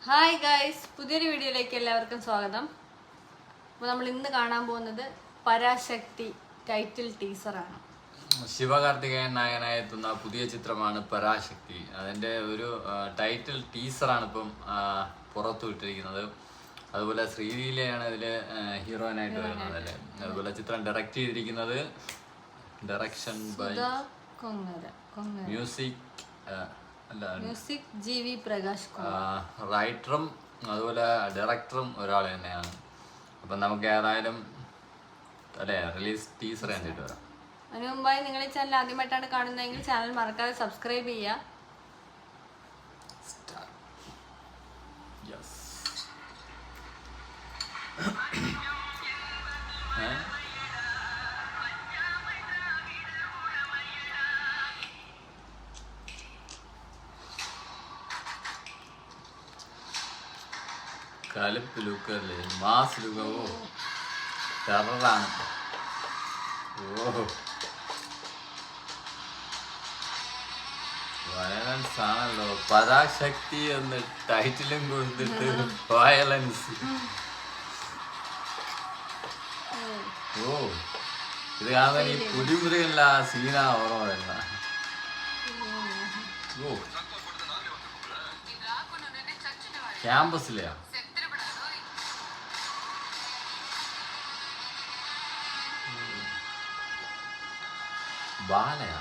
Hi guys, പുതിയൊരു വീഡിയോയിലേക്ക് എല്ലാവർക്കും സ്വാഗതം. അപ്പോൾ നമ്മൾ ഇന്ന് കാണാൻ പോകുന്നത് പരാശക്തി ടൈറ്റിൽ ടീസറാണ്. ശിവകാർത്തികേയൻ നായകനായി എത്തുന്ന പുതിയ ചിത്രമാണ് പരാശക്തി. അതിൻ്റെ ഒരു ടൈറ്റിൽ ടീസറാണ് ഇപ്പം പുറത്തു വിട്ടിരിക്കുന്നത്. അതുപോലെ ശ്രീലീലയാണ് ഇതിൽ ഹീറോയിനായിട്ട് വരുന്നത് അല്ലേ. അതുപോലെ ചിത്രം ഡയറക്റ്റ് ചെയ്തിരിക്കുന്നത് ഡയറക്ഷൻ ബൈ മ്യൂസിക് ജി.വി. പ്രകാശ്, റൈറ്ററും അതുപോലെ ഡയറക്ടറും ഒരാൾ തന്നെയാണ്. അപ്പം നമുക്ക് ഏതായാലും അല്ലേ റിലീസ് ടീസർ കണ്ടിട്ട് വരാം. അതിനു മുമ്പായി നിങ്ങൾ ഈ ചാനൽ ആദ്യമായിട്ടാണ് കാണുന്നതെങ്കിൽ ചാനൽ മറക്കാതെ സബ്സ്ക്രൈബ് ചെയ്യുക. കലിപ്പ് ലുക്കല്ലേ, മാസ് ലുക്കവോ, ടെററാണ്. ഓഹോ, വയലൻസ് ആണല്ലോ. പരാശക്തി എന്ന് ടൈറ്റിലും കൊടുത്തിട്ട് വയലൻസ്. ഓ, ഇത് കാണാൻ ഈ പുലിമുരുകനില്ല ആ സീനാ ഓർമ്മ വരുന്ന. ഓ, ക്യാമ്പസിലെയാ? ബാലയാ?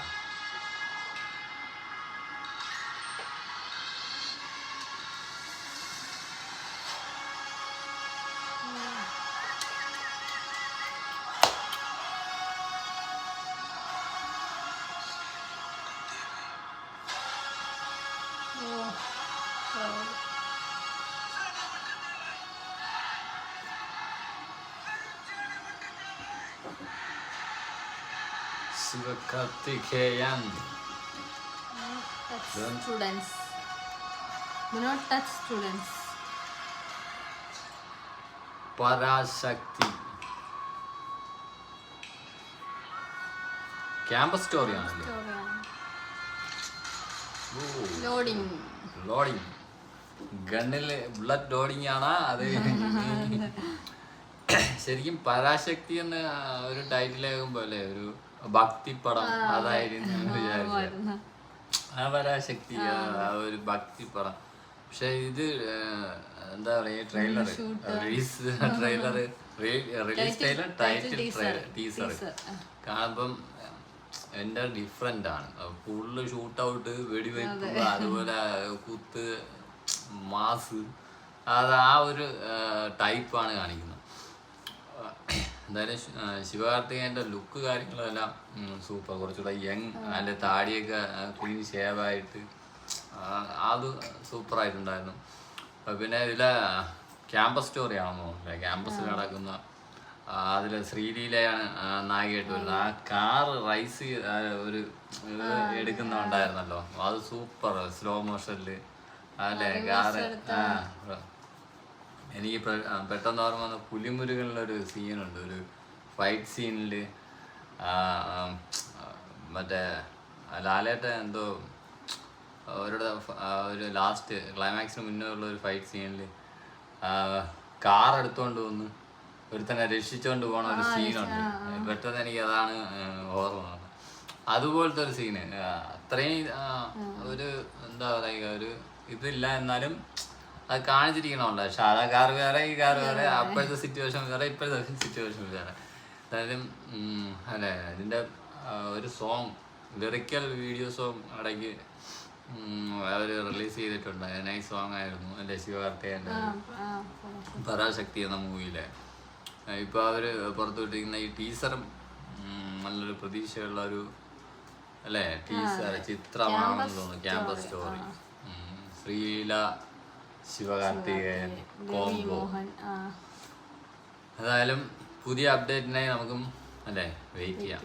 Sivakarthikeyan. Students. Do not touch students. Parasakthi campus സ്റ്റോറിയാണല്ലേ. ലോഡിങ് ഗണ്ണില് ബുള്ളറ്റ് ലോഡിങ് ആണ് അത്. ശരിക്കും പരാശക്തി എന്ന ഒരു ടൈറ്റിലാകുമ്പോ അല്ലേ ഒരു ഭക്തിപ്പടം അതായിരുന്നു വിചാരിച്ചത്. ആ പരാശക്തി ആ ഒരു ഭക്തിപ്പടം. പക്ഷെ ഇത് എന്താ പറയാ, റിലീസ് ടൈലർ ടൈറ്റിൽ ടീസർ കാണുമ്പം എൻ്റെ ഡിഫറെൻ്റ് ആണ്. ഫുള്ള് ഷൂട്ട് ഔട്ട്, വെടിവെപ്പ്, അതുപോലെ കുത്ത്, മാസ്, അത് ആ ഒരു ടൈപ്പാണ് കാണിക്കുന്നത്. എന്തായാലും ശിവകാർത്തികേയൻ്റെ ലുക്ക് കാര്യങ്ങളെല്ലാം സൂപ്പർ. കുറച്ചുകൂടെ യങ്, അതിൻ്റെ താടിയൊക്കെ ക്ലീൻ ഷേവായിട്ട് അത് സൂപ്പറായിട്ടുണ്ടായിരുന്നു. പിന്നെ ഇതിലെ ക്യാമ്പസ് സ്റ്റോറിയാണെന്നോ അല്ലേ, ക്യാമ്പസിൽ നടക്കുന്ന അതിൽ ശ്രീലീലയാണ് നായികയായിട്ട് വരുന്നത്. ആ കാറ് റൈസ് ഒരു എടുക്കുന്നുണ്ടായിരുന്നല്ലോ, അത് സൂപ്പർ സ്ലോ മോഷനിൽ അല്ലേ കാറ്. എനിക്ക് പെട്ടെന്ന് ഓർമ്മ വന്ന പുലിമുരുകനിലൊരു സീനുണ്ട്, ഒരു ഫൈറ്റ് സീനിൽ മറ്റേ ലാലേട്ട എന്തോ ഒരു ലാസ്റ്റ് ക്ലൈമാക്സിന് മുന്നേ ഉള്ള ഒരു ഫൈറ്റ് സീനിൽ കാർ എടുത്തുകൊണ്ട് വന്ന് ഒരുത്തനെ രക്ഷിച്ചുകൊണ്ട് പോണ ഒരു സീനുണ്ട്. പെട്ടെന്ന് എനിക്ക് അതാണ് ഓർമ്മ വന്നത്. അതുപോലത്തെ ഒരു സീന് അത്രയും ഒരു എന്താ പറയുക, ഒരു ഇതില്ല എന്നാലും അത് കാണിച്ചിരിക്കണമല്ലോ. പക്ഷെ ആ കാർ വേറെ, ഈ കാർ വേറെ, അപ്പോഴത്തെ സിറ്റുവേഷൻ വേറെ, ഇപ്പോഴത്തെ സിറ്റുവേഷൻ വേറെ. എന്തായാലും അല്ലേ ഇതിൻ്റെ ഒരു സോങ്, ലിറിക്കൽ വീഡിയോ സോങ് ഇടയ്ക്ക് അവർ റിലീസ് ചെയ്തിട്ടുണ്ട്. നൈസ് സോങ് ആയിരുന്നു അല്ലേ, ശിവകാർത്തികേയൻ്റെ പരാശക്തി എന്ന മൂവിയിലെ. ഇപ്പോൾ അവർ പുറത്തുവിട്ടിരിക്കുന്ന ഈ ടീസറും നല്ലൊരു പ്രതീക്ഷയുള്ള ഒരു അല്ലേ ടീസർ ചിത്രമാണെന്ന് തോന്നുന്നു. Campus story, Sreeleela, Sivakarthikeyan combo. ഏതായാലും പുതിയ അപ്ഡേറ്റിനായി നമുക്കും അല്ലേ വെയിറ്റ് ചെയ്യാം.